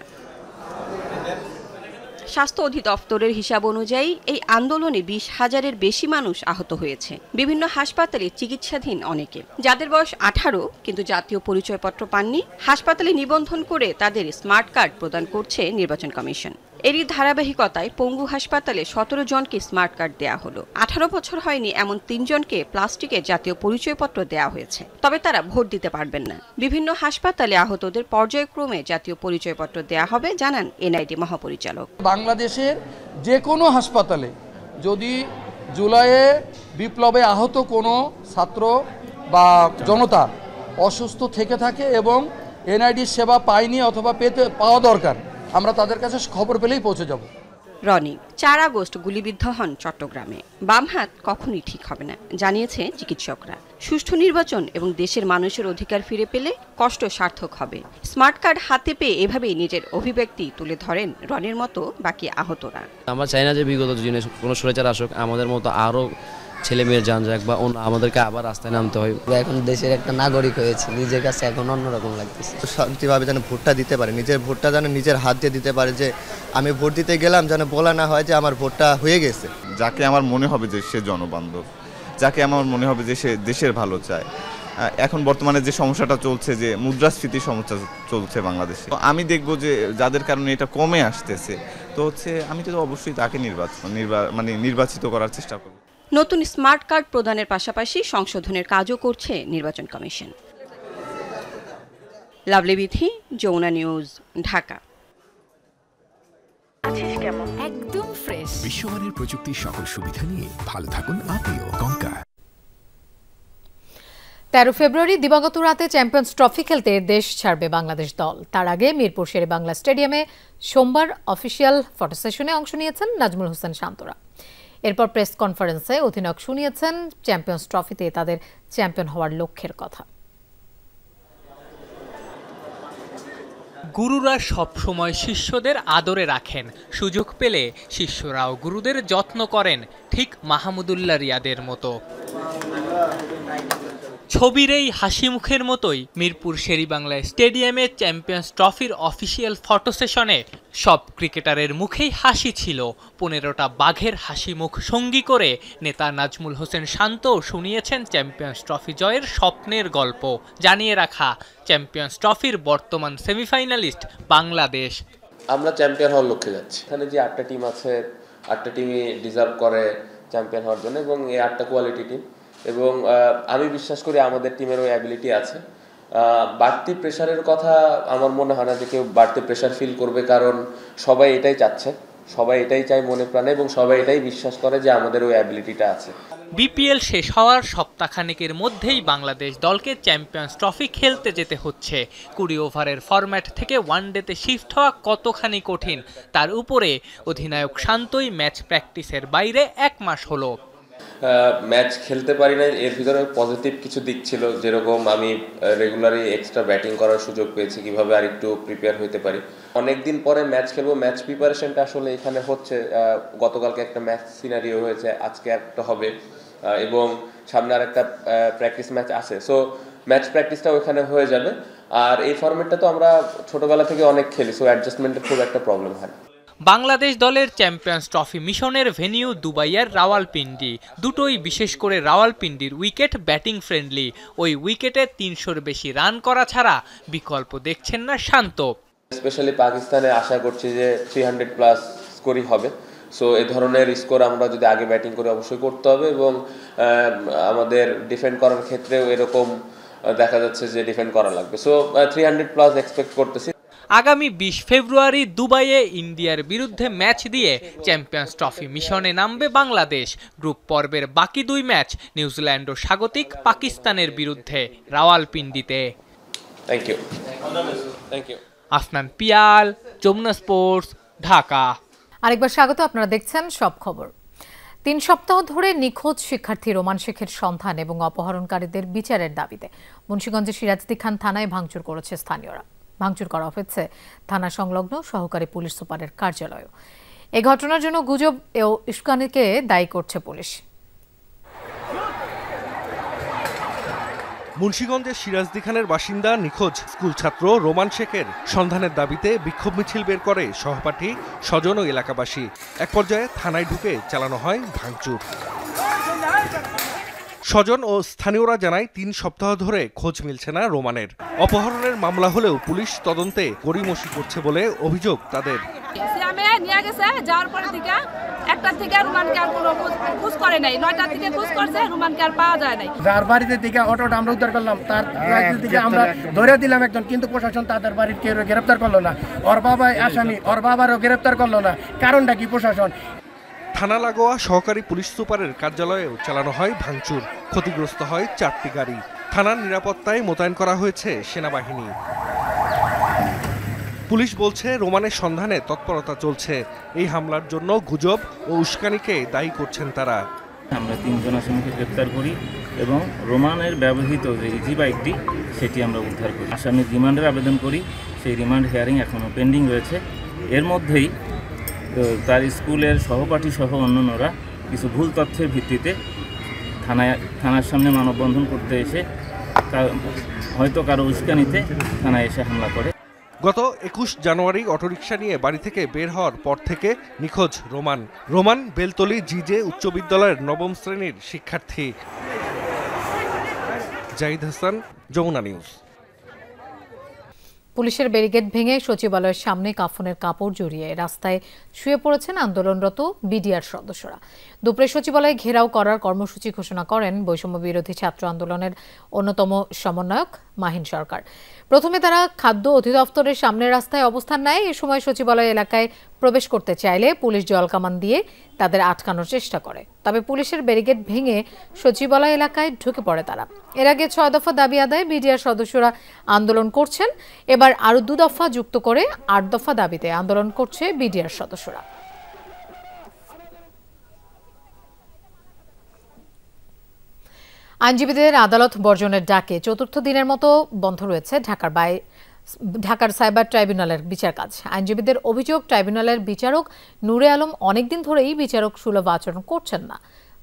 Speaker 23: স্বাস্থ্য অধিদপ্তরের হিসাব অনুযায়ী এই আন্দোলনে 20,000-এর বেশি মানুষ আহত হয়েছে। বিভিন্ন হাসপাতালে চিকিৎসাধীন অনেকে, যাদের বয়স 18 কিন্তু জাতীয় পরিচয়পত্র পাননি। হাসপাতালে নিবন্ধন করে তাদের স্মার্ট কার্ড প্রদান করছে নির্বাচন কমিশন। এরই ধারাবাহিকতায় পঙ্গু হাসপাতালে 17 জনকে স্মার্ট কার্ড দেয়া হলো। 18 বছর হয়নি এমন 3 জনকে প্লাস্টিকের জাতীয় পরিচয়পত্র দেয়া হয়েছে, তবে তারা ভোট দিতে পারবেন না। বিভিন্ন হাসপাতালে আহতদের পর্যায়ক্রমে জাতীয় পরিচয়পত্র দেয়া হবে, জানান এনআইডি মহাপরিচালক।
Speaker 24: বাংলাদেশের যে কোনো হাসপাতালে যদি জুলাইয়ে বিপ্লবে আহত কোনো ছাত্র বা জনতা অসুস্থ থেকে থাকে এবং এনআইডি সেবা পায়নি অথবা পাওয়া দরকার, আমরা তাদের কাছে খবর পেলেই পৌঁছে যাব।
Speaker 23: রনি 4 আগস্ট গুলিবিদ্ধ হন চট্টগ্রামে। বাম হাত কখনোই ঠিক হবে না জানিয়েছে চিকিৎসকরা। সুষ্ঠু নির্বাচন এবং দেশের মানুষের অধিকার ফিরে পেলে কষ্ট সার্থক হবে। স্মার্ট কার্ড হাতে পেয়ে এভাবেই নিজের অভিব্যক্তি তুলে ধরেন রনির মতো বাকি আহতরা।
Speaker 2: আমরা চাই না যে বিগত দিনে কোনো স্বৈরাচার আসুক, আমাদের মতো আরও ছেলে মেয়ের যান যাক বা আমাদেরকে আবার রাস্তায় নামতে হয়।
Speaker 3: এখন দেশের একটা নাগরিক হয়েছে, নিজের কাছে এখন অন্যরকম লাগতেছে। শান্তিভাবে যেন ভোটটা দিতে পারে, নিজের ভোটটা যেন নিজের হাত দিয়ে দিতে পারে, যে আমি ভোট দিতে গেলাম যেন বলা না হয় যে আমার ভোটটা হয়ে গেছে।
Speaker 4: যাকে আমার মনে হবে যে সে জনবান্ধব, যাকে আমার মনে হবে যে সে দেশের ভালো চায়। এখন বর্তমানে যে সমস্যাটা চলছে, যে মুদ্রাস্ফীতির সমস্যা চলছে বাংলাদেশে, আমি দেখব যে যাদের কারণে এটা কমে আসতেছে, তো হচ্ছে আমি তো অবশ্যই তাকে নির্বাচিত করার চেষ্টা করব।
Speaker 23: নতুন স্মার্ট কার্ড প্রদানের পাশাপাশি সংশোধনের কাজও করছে নির্বাচন কমিশন। লাভলি বিথি, যমুনা নিউজ, ঢাকা।
Speaker 5: একদম ফ্রেশ বিশ্বমানের প্রযুক্তির সকল সুবিধা নিয়ে ভালো থাকুন আপনিও। কঙ্কা
Speaker 1: 13 ফেব্রুয়ারি দিবাগত রাতে চ্যাম্পিয়ন্স ট্রফি খেলতে দেশ ছাড়বে বাংলাদেশ দল। তার আগে মিরপুর শেরে বাংলা স্টেডিয়ামে সোমবার অফিসিয়াল ফটো সেশনে অংশ নিয়েছেন নাজমুল হোসেন শান্তরা। এরপর প্রেস কনফারেন্সে অধিনায়ক শুনিয়েছেন চ্যাম্পিয়ন্স ট্রফিতে তাদের চ্যাম্পিয়ন হওয়ার লক্ষ্যের কথা।
Speaker 25: গুরুরা সবসময় শিষ্যদের আদরে রাখেন, সুযোগ পেলে শিষ্যরাও গুরুদের যত্ন করেন, ঠিক মাহমুদুল্লাহ রিয়াদের মতো। ছবির এই হাসি মুখের মতোই মিরপুর শেরিবাংলা স্টেডিয়ামে চ্যাম্পিয়ন্স ট্রফির অফিসিয়াল ফটো সেশনে সব ক্রিকেটারের মুখেই হাসি ছিল। 15টা বাঘের হাসি মুখ সঙ্গী করে নেতা নাজমুল হোসেন শান্ত শুনিয়েছেন চ্যাম্পিয়ন্স ট্রফি জয়ের স্বপ্নের গল্প। জানিয়ে রাখা, চ্যাম্পিয়ন্স ট্রফির বর্তমান সেমিফাইনালিস্ট বাংলাদেশ।
Speaker 26: আমরা চ্যাম্পিয়ন হওয়ার লক্ষ্যে যাচ্ছি। এখানে যে 8টা টিম আছে, 8টা টিমই ডিজার্ভ করে চ্যাম্পিয়ন হওয়ার জন্য, এবং এই 8টা কোয়ালিটি টিম, এবং আমি বিশ্বাস করি আমাদের টিমের ওই অ্যাবিলিটি আছে। বাড়তি প্রেশারের কথা আমার মনে হয় না যে কেউ বাড়তি প্রেশার ফিল করবে, কারণ সবাই এটাই চাচ্ছে, সবাই এটাই চায় মনে প্রাণে, এবং সবাই এটাই বিশ্বাস করে যে আমাদের ওই অ্যাবিলিটিটা আছে।
Speaker 25: বিপিএল শেষ হওয়ার সপ্তাহখানেকের মধ্যেই বাংলাদেশ দলকে চ্যাম্পিয়ন্স ট্রফি খেলতে যেতে হচ্ছে। 20 ওভারের ফরম্যাট থেকে ওয়ানডেতে শিফট হওয়া কতখানি কঠিন, তার উপরে অধিনায়ক শান্তই ম্যাচ প্র্যাকটিসের বাইরে 1 মাস হলো।
Speaker 26: ম্যাচ খেলতে পারি না, এর ভিতরে পজিটিভ কিছু দিক ছিল, যেরকম আমি রেগুলারই এক্সট্রা ব্যাটিং করার সুযোগ পেয়েছি, কিভাবে আর একটু প্রিপেয়ার হতে পারি। অনেকদিন পরে ম্যাচ খেলবো, ম্যাচ প্রিপারেশনটা আসলে এখানে হচ্ছে। গতকালকে একটা ম্যাচ সিনারিও হয়েছে, আজকে একটা হবে, এবং সামনে আর একটা প্র্যাকটিস ম্যাচ আছে। সো ম্যাচ প্র্যাকটিসটা ওইখানে হয়ে যাবে। আর এই ফরম্যাটটা তো আমরা ছোটবেলা থেকে অনেক খেলি, সো অ্যাডজাস্টমেন্টের খুব একটা প্রবলেম হয় না।
Speaker 25: বাংলাদেশ দলের চ্যাম্পিয়ন্স ট্রফি মিশনের ভেনিউ দুবাইয়ের রাওয়ালপিন্ডি। দুটোই, বিশেষ করে রাওয়ালপিন্ডির উইকেট ব্যাটিং ফ্রেন্ডলি। ওই উইকেটে 300-র বেশি রান করা ছাড়া বিকল্প দেখছেন না শান্ত।
Speaker 26: স্পেশালি পাকিস্তানে আশা করছি যে 300+ স্কোরই হবে। সো এই ধরনের স্কোর আমরা যদি আগে ব্যাটিং করে অবশ্যই করতে হবে, এবং আমাদের ডিফেন্ড করার ক্ষেত্রেও এরকম দেখা যাচ্ছে যে ডিফেন্ড করা লাগবে। সো 300+ এক্সপেক্ট করতেছি।
Speaker 25: আগামী 20 ফেব্রুয়ারি দুবাইয়ে ইন্ডিয়ার বিরুদ্ধে ম্যাচ দিয়ে চ্যাম্পিয়ন্স ট্রফি মিশনে নামবে বাংলাদেশ। গ্রুপ পর্বের বাকি 2 ম্যাচ নিউজিল্যান্ড ও স্বাগতিক পাকিস্তানের বিরুদ্ধে রাওয়ালপিন্ডিতে।
Speaker 26: Thank you.
Speaker 25: Afnan Piyal, Jamuna sports, Dhaka.
Speaker 1: আরেকবার স্বাগত, আপনারা দেখছেন সব খবর। 3 সপ্তাহ ধরে নিখোঁজ শিক্ষার্থী রোমান শেখের সন্ধান এবং অপহরণকারীদের বিচারের দাবিতে মুন্সিগঞ্জের সিরাজদি খান থানায় ভাঙচুর করেছে স্থানীয়রা। ভাঙচুর করা হয়েছে থানা সংলগ্ন সহকারী পুলিশ সুপারের কার্যালয়। এই ঘটনার জন্য গুজব ও উস্কানিকে দায়ী করছে পুলিশ।
Speaker 14: মুন্সিগঞ্জের সিরাজদি খানের বাসিন্দা নিখোঁজ স্কুল ছাত্র রোমান শেখের সন্ধানের দাবিতে বিক্ষোভ মিছিল বের করে সহপাঠী, স্বজন ও এলাকাবাসী। এক পর্যায়ে থানায় ঢুকে চালানো হয় ভাঙচুর। স্বজন ও স্থানীয়রা জানায় 3 সপ্তাহ ধরে খোঁজ মিলছে না রোমানের। অপহরণের মামলা হলেও পুলিশ তদন্তে গড়িমসি করছে বলে অভিযোগ তাদের।
Speaker 27: নিয়ে গেছে, যাওয়ার পরে থেকে 1টার থেকে রোমানকে আর কোনো খোঁজ করে নাই, 9টার থেকে খোঁজ করছে, রোমানকে আর পাওয়া যায় নাই।
Speaker 28: যার বাড়িতে থেকে অটোটা আমরা উদ্ধার করলাম, তার থেকে আমরা ধরে দিলাম একজন, কিন্তু প্রশাসন তাদের বাড়ির কেউ গ্রেপ্তার করলো না। ওর বাবাই আসামি, ওর বাবারও গ্রেপ্তার করলো না। কারণটা কি? প্রশাসন।
Speaker 14: থানা লাগোয়া সহকারী পুলিশ সুপারের কার্যালয়েও চালানো হয় ভাঙচুর। ক্ষতিগ্রস্ত হয় 4টি গাড়ি। থানার নিরাপত্তায় মোতায়েন করা হয়েছে সেনাবাহিনী। পুলিশ বলছে রোমানের সন্ধানে তৎপরতা চলছে। এই হামলার জন্য গুজব ও উস্কানিকে দায়ী করছেন তারা।
Speaker 6: আমরা 3 জন আসামিকে গ্রেপ্তার করি এবং রোমানের ব্যবহৃত যে ইজি বাইকটি সেটি আমরা উদ্ধার করি। আসামির রিমান্ডের আবেদন করি, সেই রিমান্ড হিয়ারিং এখনও পেন্ডিং রয়েছে। এর মধ্যেই তার স্কুলের সহপাঠী সহ অন্যান্যরা কিছু ভুল তথ্যের ভিত্তিতে থানার সামনে মানববন্ধন করতে এসে হয়তো কারো উস্কানিতে থানায় এসে হামলা করে।
Speaker 14: গত 21 জানুয়ারি অটোরিকশা নিয়ে বাড়ি থেকে বের হওয়ার পর থেকে নিখোঁজ রোমান বেলতলী জিজে উচ্চ বিদ্যালয়ের 9ম শ্রেণীর শিক্ষার্থী। জাহিদ হাসান, যমুনা নিউজ।
Speaker 1: পুলিশের ব্যারিকেড ভেঙে সচিবালয়ের সামনে কাফনের কাপড় জড়িয়ে রাস্তায় শুয়ে পড়েছেন আন্দোলনরত বিডিআর সদস্যরা। দুপুরে সচিবালয়ে ঘেরাও করার কর্মসূচি ঘোষণা করেন বৈষম্য বিরোধী ছাত্র আন্দোলনের অন্যতম সমন্বয়ক মাহিন সরকার। প্রথমে তারা খাদ্য অধিদপ্তরের সামনের রাস্তায় অবস্থান নেয়। এ সময় সচিবালয় এলাকায় প্রবেশ করতে চাইলে পুলিশ জলকামান দিয়ে তাদের আটকানোর চেষ্টা করে। তবে পুলিশের ব্যারিকেড ভেঙে সচিবালয় এলাকায় ঢুকে পড়ে তারা। এর আগে 6 দফা দাবি আদায়ে বিডিআর সদস্যরা আন্দোলন করছেন। এবার আরও 2 দফা যুক্ত করে 8 দফা দাবিতে আন্দোলন করছে বিডিআর সদস্যরা। আইনজীবীদের আদালত বর্জনের ডাকে 4র্থ দিনের মতো বন্ধ রয়েছে ঢাকার সাইবার ট্রাইব্যুনালের বিচার কাজ। আইনজীবীদের অভিযোগ, ট্রাইব্যুনালের বিচারক নূরে আলম অনেকদিন ধরেই বিচারক সুলভ আচরণ করছেন না।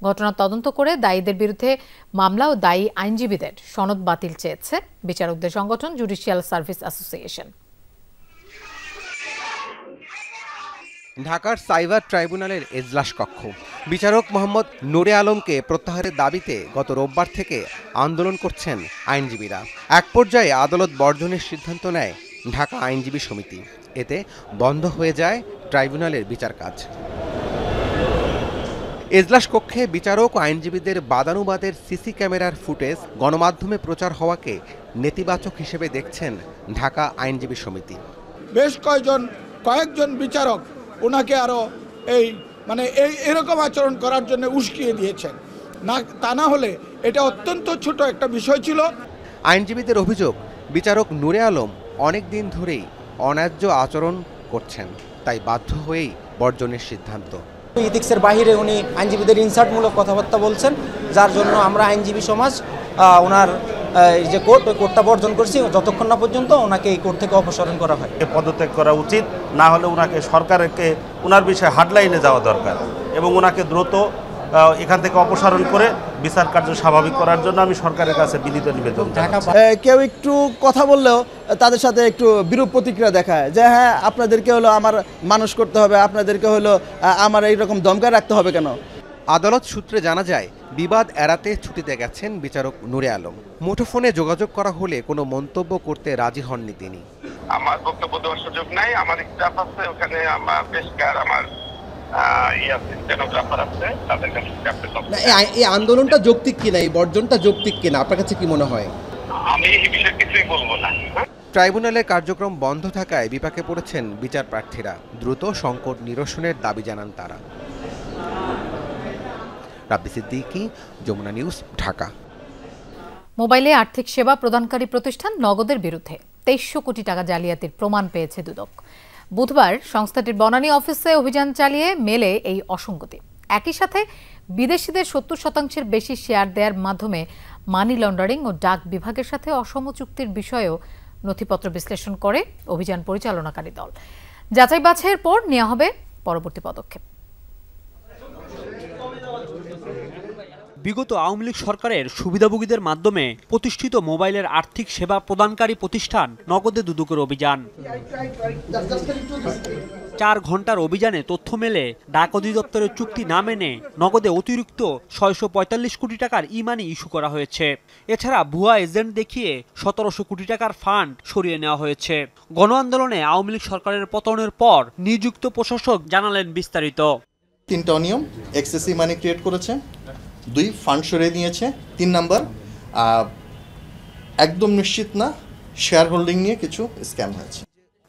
Speaker 1: ঘটনা তদন্ত করে দায়ীদের বিরুদ্ধে মামলা ও দায়ী আইনজীবীদের সনদ বাতিল চেয়েছে বিচারকদের সংগঠন জুডিশিয়াল সার্ভিস অ্যাসোসিয়েশন।
Speaker 14: ঢাকার সাইবার ট্রাইব্যুনালের এজলাস কক্ষ বিচারক মোহাম্মদ নূরে আলমকে প্রত্যাহারের দাবিতে গত রোববার থেকে আন্দোলন করছেন আইনজীবীরা। এক পর্যায়ে আদালত বর্জনের সিদ্ধান্ত নেয় ঢাকা আইনজীবী সমিতি। এতে বন্ধ হয়ে যায় ট্রাইব্যুনালের বিচার কাজ। এজলাস কক্ষে বিচারক ও আইনজীবীদের বাদানুবাদের সিসি ক্যামেরার ফুটেজ গণমাধ্যমে প্রচার হওয়াকে নেতিবাচক হিসেবে দেখছেন ঢাকা আইনজীবী সমিতি।
Speaker 7: বেশ কয়েকজন বিচারক ওনাকে আরও এরকম আচরণ করার জন্য উস্কিয়ে দিয়েছেন। তা না হলে এটা অত্যন্ত ছোট একটা বিষয় ছিল।
Speaker 14: আইনজীবীদের অভিযোগ, বিচারক নূরে আলম অনেক দিন ধরেই অন্যায্য আচরণ করছেন, তাই বাধ্য হয়েই বর্জনের সিদ্ধান্ত।
Speaker 8: ইথিক্সের বাইরে উনি আইনজীবীদের ইনসার্টমূলক কথাবার্তা বলছেন, যার জন্য আমরা আইনজীবী সমাজ ওনার যে কোর্টটা বর্জন করছি যতক্ষণ না পর্যন্ত ওনাকে এই কোর্ট থেকে অপসারণ করা হয়।
Speaker 9: পদত্যাগ করা উচিত, না হলে ওনাকে সরকারকে ওনার বিষয়ে হার্ডলাইনে যাওয়া দরকার এবং ওনাকে দ্রুত এখান থেকে অপসারণ করে বিচার কার্য স্বাভাবিক করার জন্য আমি সরকারের কাছে বিনীত নিবেদন।
Speaker 20: কেউ একটু কথা বললেও তাদের সাথে একটু বিরূপ প্রতিক্রিয়া দেখায় যে হ্যাঁ আপনাদেরকে হলো আমার মানুষ করতে হবে, আপনাদেরকে হলো আমার এইরকম দমকা রাখতে হবে কেন।
Speaker 14: আদালত সূত্রে জানা যায় বিবাদ এড়াতে ছুটিতে গেছেন বিচারক নূরে আলম। মুঠোফোনে যোগাযোগ করা হলে কোনো মন্তব্য করতে রাজি হননি তিনি।
Speaker 10: আমার বক্তব্য দেওয়ার সুযোগ নাই, আমার স্টাফ আছে ওখানে, আমার পেশকার, আমার
Speaker 14: এই আন্দোলনটা যৌক্তিক কিনা, এই বর্জনটা যৌক্তিক কিনা, আপনার কাছে কি মনে হয়?
Speaker 10: আমি এই বিষয়ে কিছুই বলবো না।
Speaker 14: ট্রাইব্যুনালের কার্যক্রম বন্ধ থাকায় বিপাকে পড়েছেন বিচার প্রার্থীরা। দ্রুত সংকট নিরসনের দাবি জানান তারা। রাব্বি সিদ্দিকী, যমুনা নিউজ, ঢাকা।
Speaker 1: মোবাইলে আর্থিক সেবা প্রদানকারী প্রতিষ্ঠান নগদের বিরুদ্ধে 2300 কোটি টাকা জালিয়াতির প্রমাণ পেয়েছে দুদক। বুধবার সংস্থাটির বনানী অফিসে অভিযান চালিয়ে মেলে এই অসঙ্গতি। একই সাথে বিদেশিদের 70% বেশি শেয়ার দেওয়ার মাধ্যমে মানি লন্ডারিং ও ডাক বিভাগের সাথে অসম চুক্তির বিষয়েও নথিপত্র বিশ্লেষণ করে অভিযান পরিচালনাকারী দল। যাচাই বাছাইয়ের পর নেওয়া হবে পরবর্তী পদক্ষেপ।
Speaker 11: বিগত আওয়ামী লীগ সরকারের সুবিধাভোগীদের মাধ্যমে প্রতিষ্ঠিত মোবাইলের আর্থিক সেবা প্রদানকারী প্রতিষ্ঠান নগদে দুদকের অভিযান। 4 ঘন্টার অভিযানে তথ্য মেলে ডাক অধিদপ্তরের চুক্তি না মেনে নগদে অতিরিক্ত 645 কোটি টাকার ই-মানি ইস্যু করা হয়েছে। এছাড়া ভুয়া এজেন্ট দেখিয়ে 1700 কোটি টাকার ফান্ড সরিয়ে নেওয়া হয়েছে। গণ আন্দোলনে আওয়ামী লীগ সরকারের পতনের পর নিযুক্ত প্রশাসক জানালেন বিস্তারিত।
Speaker 12: 3টা অনিয়ম, এক্সেসিভ মানি ক্রিয়েট করেছে, 2 ফান্ড সরিয়ে নিয়েছে, 3 নাম্বার একদম নিশ্চিত না শেয়ার হোল্ডিং নিয়ে কিছু স্ক্যাম হয়েছে।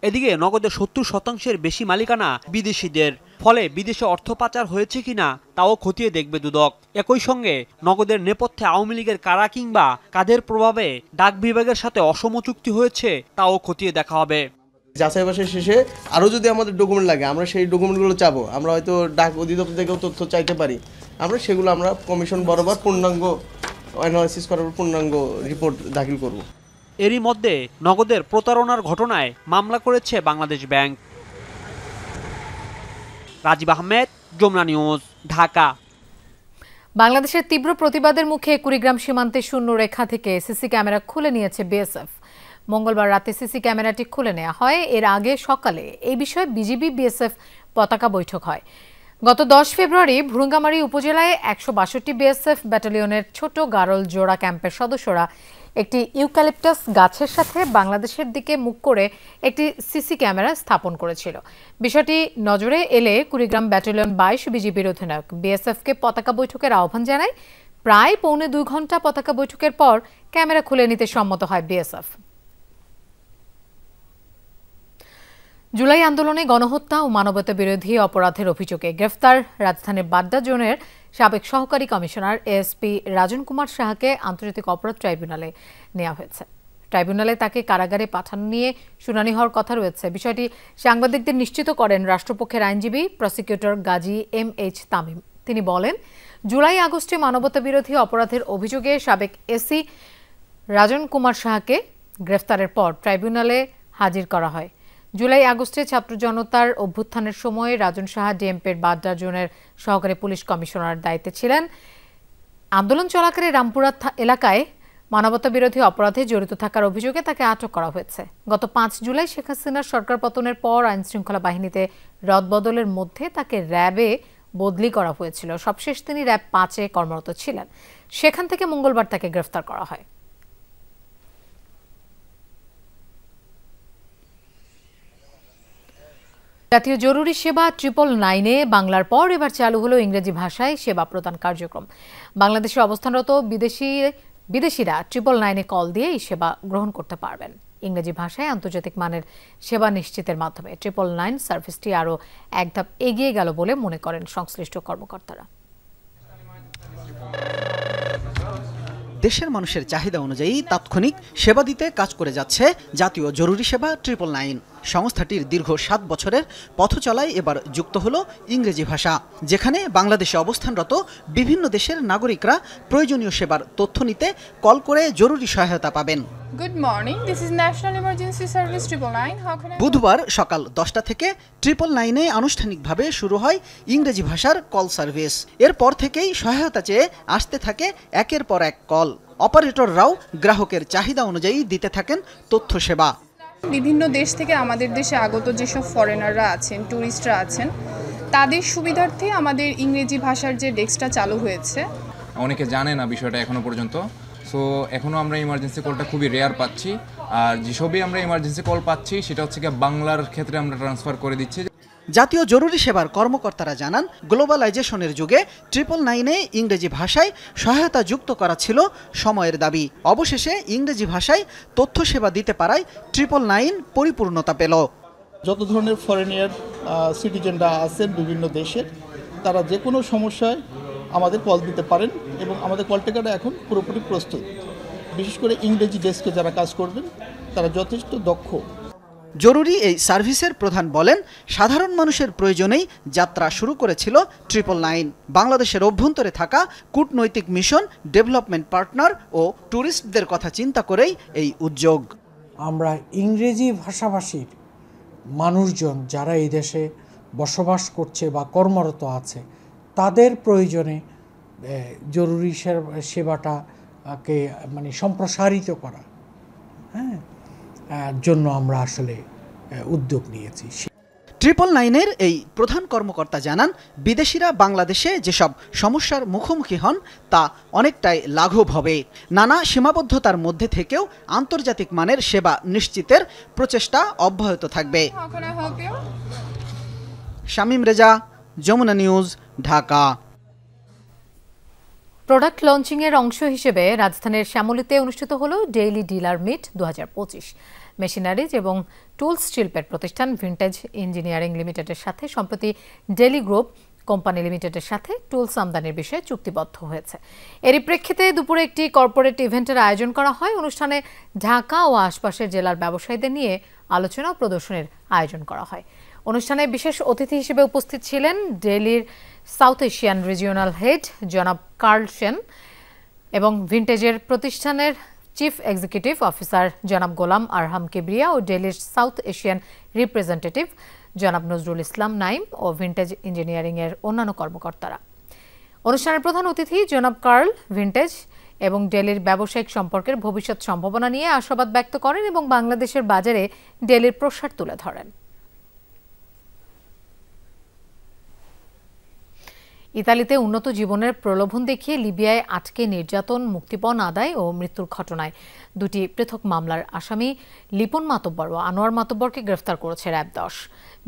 Speaker 11: এদিকে নগদের 70% বেশি মালিকানা বিদেশিদের, ফলে বিদেশে অর্থ পাচার হয়েছে কিনা তাও খতিয়ে দেখবে দুদক। একই সঙ্গে নগদের নেপথ্যে আওয়ামী লীগের কারা কিংবা কাদের প্রভাবে ডাক বিভাগের সাথে অসম চুক্তি হয়েছে তাও খতিয়ে দেখা হবে।
Speaker 13: যাচাই বাছাই শেষে আরও যদি আমাদের ডকুমেন্ট লাগে আমরা সেই ডকুমেন্টগুলো চাবো, আমরা হয়তো ডাক অধিদপ্তর থেকেও তথ্য চাইতে পারি, আমরা সেগুলো আমরা কমিশন বরাবর পূর্ণাঙ্গ অ্যানালাইসিস করার পূর্ণাঙ্গ রিপোর্ট দাখিল করব।
Speaker 11: এরই মধ্যে নগদের প্রতারণার ঘটনায় মামলা করেছে বাংলাদেশ ব্যাংক। রাজীব আহমেদ, যমুনা নিউজ, ঢাকা।
Speaker 1: বাংলাদেশের তীব্র প্রতিবাদের মুখে কুড়িগ্রাম সীমান্তে শূন্য রেখা থেকে সিসি ক্যামেরা খুলে নিয়েছে বিএসএফ। মঙ্গলবার রাতে সিসি ক্যামেরাটি খুলে নেওয়া হয়। এর আগে সকালে এই বিষয়ে বিজিবি বিএসএফ পতাকা বৈঠক হয়। গত 10 ফেব্রুয়ারি ভুরুঙ্গামারী উপজেলায় 162 বিএসএফ ব্যাটালিয়নের ছোট গারল জোড়া ক্যাম্পের সদস্যরা একটি ইউক্যালিপটাস গাছের সাথে বাংলাদেশের দিকে মুখ করে একটি সিসি ক্যামেরা স্থাপন করেছিল। বিষয়টি নজরে এলে কুড়িগ্রাম ব্যাটালিয়ন 22 বিজিবির অধিনায়ক বিএসএফকে পতাকা বৈঠকের আহ্বান জানায়। প্রায় পৌনে 2 ঘন্টা পতাকা বৈঠকের পর ক্যামেরা খুলে নিতে সম্মত হয় বিএসএফ। জুলাই আন্দোলনে গণহত্যা ও মানবতা বিরোধী অপরাধের অভিযোগে গ্রেফতার রাজধানীর বাড্ডা জোনের সাবেক সহকারী কমিশনার এএসপি রাজন কুমার সাহাকে আন্তর্জাতিক অপরাধ ট্রাইব্যুনালে নেওয়া হয়েছে। ট্রাইব্যুনালে তাকে কারাগারে পাঠানো নিয়ে শুনানি হওয়ার কথা রয়েছে। বিষয়টি সাংবাদিকদের নিশ্চিত করেন রাষ্ট্রপক্ষের আইনজীবী প্রসিকিউটর গাজী MH তামিম। তিনি বলেন, জুলাই আগস্টে মানবতা বিরোধী অপরাধের অভিযোগে সাবেক এসি রাজন কুমার সাহাকে গ্রেফতারের পর ট্রাইব্যুনালে হাজির করা হয়। জুলাই আগস্টে ছাত্র জনতার অভ্যুত্থানের সময় রাজন সাহা ডিএমপির বাড্ডা জোনের সহকারী পুলিশ কমিশনার দায়িত্বে ছিলেন। আন্দোলন চলাকালে রামপুরা এলাকায় মানবতা বিরোধী অপরাধে জড়িত থাকার অভিযোগে তাকে আটক করা হয়েছে। গত 5 জুলাই শেখ হাসিনার সরকার পতনের পর আইনশৃঙ্খলা বাহিনীতে রদবদলের মধ্যে তাকে র্যাবে বদলি করা হয়েছিল। সবশেষ তিনি র্যাব 5-এ কর্মরত ছিলেন। সেখান থেকে মঙ্গলবার তাকে গ্রেফতার করা হয়। জাতীয় জরুরি সেবা 999-এ বাংলার পর এবার চালু হলো ইংরেজি ভাষায় সেবা প্রদান কার্যক্রম। বাংলাদেশে অবস্থানরত বিদেশিরা 999-এ কল দিয়ে এই সেবা গ্রহণ করতে পারবেন। ইংরেজি ভাষায় আন্তর্জাতিক মানের সেবা নিশ্চিতের মাধ্যমে 999 সার্ভিসটি আরও এক ধাপ এগিয়ে গেল বলে মনে করেন সংশ্লিষ্ট কর্মকর্তারা।
Speaker 15: দেশের মানুষের চাহিদা অনুযায়ী তাৎক্ষণিক সেবা দিতে কাজ করে যাচ্ছে জাতীয় জরুরি সেবা 999। সংস্থাটির দীর্ঘ 7 বছরের পথ চলায় এবার যুক্ত হলো ইংরেজি ভাষা, যেখানে বাংলাদেশে অবস্থানরত বিভিন্ন দেশের নাগরিকরা প্রয়োজনীয় সেবার তথ্য নিতে কল করে জরুরি সহায়তা পাবেন।
Speaker 16: Good morning, this is National Emergency Service 999. How can I...
Speaker 15: বুধবার সকাল 10টা থেকে 999-এ আনুষ্ঠানিকভাবে শুরু হয় ইংরেজি ভাষার কল সার্ভিস। এরপর থেকেই সহায়তা চেয়ে আসতে থাকে একের পর এক কল। অপারেটররাও গ্রাহকের চাহিদা অনুযায়ী দিতে থাকেন তথ্য সেবা।
Speaker 16: বিভিন্ন দেশ থেকে আমাদের দেশে আগত যেসব ফরেনাররা আছেন, ট্যুরিস্টরা আছেন, তাদের সুবিধার্থে আমাদের ইংরেজি ভাষার যে ডেস্কটা চালু হয়েছে।
Speaker 17: অনেকে জানে না বিষয়টা এখনো পর্যন্ত, সো এখনও আমরা ইমার্জেন্সি কলটা খুবই রেয়ার পাচ্ছি। আর যেসবই আমরা ইমার্জেন্সি কল পাচ্ছি সেটা হচ্ছে কি বাংলার ক্ষেত্রে আমরা ট্রান্সফার করে দিচ্ছি।
Speaker 15: জাতীয় জরুরি সেবার কর্মকর্তারা জানান, গ্লোবালাইজেশনের যুগে 999-এ ইংরেজি ভাষায় সহায়তা যুক্ত করা ছিল সময়ের দাবি। অবশেষে ইংরেজি ভাষায় তথ্য সেবা দিতে পারায় 999 পরিপূর্ণতা পেল।
Speaker 18: যত ধরনের ফরেনিয়ার সিটিজেনরা আছেন বিভিন্ন দেশের, তারা যে কোনো সমস্যায় আমাদের কল দিতে পারেন এবং আমাদের কল টেকাটা এখন পুরোপুরি প্রস্তুত। বিশেষ করে ইংরেজি ডেস্কে যারা কাজ করবেন তারা যথেষ্ট দক্ষ।
Speaker 15: জরুরি এই সার্ভিসের প্রধান বলেন, সাধারণ মানুষের প্রয়োজনেই যাত্রা শুরু করেছিল 999। বাংলাদেশের অভ্যন্তরে থাকা কূটনৈতিক মিশন, ডেভেলপমেন্ট পার্টনার ও ট্যুরিস্টদের কথা চিন্তা করেই এই উদ্যোগ।
Speaker 19: আমরা ইংরেজি ভাষাভাষীর মানুষজন যারা এই দেশে বসবাস করছে বা কর্মরত আছে, তাদের প্রয়োজনে জরুরি সেবাটাকে মানে সম্প্রসারিত করা জন্য আমরা আসলে উদ্যোগ নিয়েছি।
Speaker 15: 999-এর এই প্রধান কর্মকর্তা জানান, বিদেশিরা বাংলাদেশে যেসব সমস্যার মুখোমুখি হন তা অনেকটাই লাঘব হবে। নানা সীমাবদ্ধতার মধ্যে থেকেও আন্তর্জাতিক মানের সেবা নিশ্চিতের প্রচেষ্টা অব্যাহত থাকবে। শামীম রেজা, যমুনা নিউজ, ঢাকা।
Speaker 1: প্রোডাক্ট লঞ্চিংয়ের অংশ হিসেবে রাজধানীর শ্যামলীতে অনুষ্ঠিত হলো ডেইলি ডিলার মিট 2025। মেশিনারিজ এবং টুলস শিল্পের প্রতিষ্ঠান ভিন্টেজ ইঞ্জিনিয়ারিং লিমিটেডের সাথে সম্প্রতি ডেলি গ্রুপ কোম্পানি লিমিটেডের সাথে টুলস আমদানির বিষয়ে চুক্তিবদ্ধ হয়েছে। এরই প্রেক্ষিতে দুপুরে একটি কর্পোরেট ইভেন্টের আয়োজন করা হয়। অনুষ্ঠানে ঢাকা ও আশপাশের জেলার ব্যবসায়ীদের নিয়ে আলোচনা ও প্রদর্শনীর আয়োজন করা হয়। অনুষ্ঠানে বিশেষ অতিথি হিসেবে উপস্থিত ছিলেন দিল্লির সাউথ এশিয়ান রিজিওনাল হেড জনাব কার্ল সেন এবং ভিন্টেজের প্রতিষ্ঠানের চিফ এক্সিকিউটিভ অফিসার জনাব গোলাম আরহাম কিবরিয়া ও দিল্লির সাউথ এশিয়ান রিপ্রেজেন্টেটিভ জনাব নজরুল ইসলাম নাইম ও ভিন্টেজ ইঞ্জিনিয়ারিং এর অন্যান্য কর্মকর্তারা। অনুষ্ঠানের প্রধান অতিথি জনাব কার্ল ভিন্টেজ এবং দিল্লির ব্যবসায়িক সম্পর্কের ভবিষ্যৎ সম্ভাবনা নিয়ে আশাবাদ ব্যক্ত করেন এবং বাংলাদেশের বাজারে দিল্লির প্রসার তুলে ধরেন। ইতালিতে উন্নত জীবনের প্রলোভন দেখিয়ে লিবিয়ায় আটকে নির্যাতন, মুক্তিপণ আদায় ও মৃত্যুর ঘটনায় দুটি পৃথক মামলার আসামি লিপন মাতব্বর ও আনোয়ার মাতব্বরকে গ্রেফতার করেছে র্যাব 10।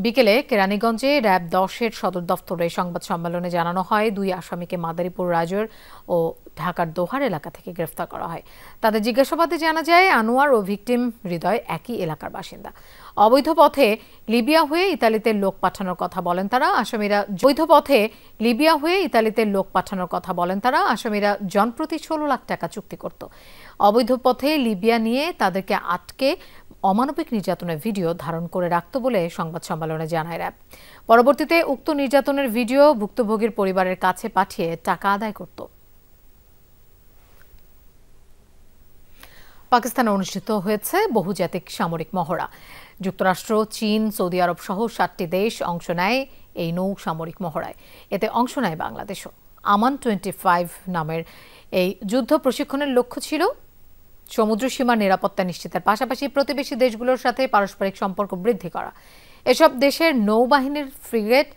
Speaker 1: বিকেলে কেরানীগঞ্জে র্যাব 10-এর সদর দফতরে সংবাদ সম্মেলনে জানানো হয়, দুই আসামিকে মাদারীপুর রাজৈর ও ঢাকার দোহার এলাকা থেকে গ্রেফতার করা হয়। তাদের জিজ্ঞাসাবাদে জানা যায়, আনোয়ার ও ভিকটিম হৃদয় একই এলাকার বাসিন্দা। অবৈধ পথে লিবিয়া হয়ে ইতালিতে লোক পাঠানোর কথা বলেন তারা। আসামিরা জনপ্রতি 16 লাখ টাকা চুক্তি করত। অবৈধ পথে লিবিয়া নিয়ে তাদেরকে আটকে অমানবিক নির্যাতনের ভিডিও ধারণ করে রাখত বলে সংবাদ সম্মেলনে জানায় র্যাব। পরবর্তীতে উক্ত নির্যাতনের ভিডিও ভুক্তভোগীর পরিবারের কাছে পাঠিয়ে টাকা আদায় করত। পাকিস্তানে অনুষ্ঠিত হয়েছে বহুজাতিক সামরিক মহড়া। যুক্তরাষ্ট্র, চীন, সৌদি আরব সহ 7টি দেশ অংশ নেয় এই নৌ সামরিক মহড়ায়। এতে অংশ নেয় বাংলাদেশও। আমান 25 নামের এই যুদ্ধ প্রশিক্ষণের লক্ষ্য ছিল সমুদ্র সীমার নিরাপত্তা নিশ্চিতের পাশাপাশি প্রতিবেশী দেশগুলোর সাথে পারস্পরিক সম্পর্ক বৃদ্ধি করা। এসব দেশের নৌবাহিনীর ফ্রিগেট,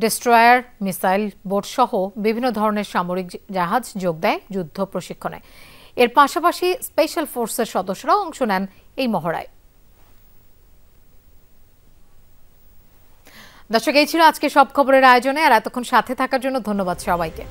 Speaker 1: ডেস্ট্রয়ার, মিসাইল বোট সহ বিভিন্ন ধরনের সামরিক জাহাজ যোগ দেয় যুদ্ধ প্রশিক্ষণে। এর পাশাপাশি স্পেশাল ফোর্সের সদস্যরাও অংশ নেন এই মহড়ায়। দর্শক, এই ছিল আজকে সব খবরের আয়োজনে। আর এতক্ষণ সাথে থাকার জন্য ধন্যবাদ সবাইকে।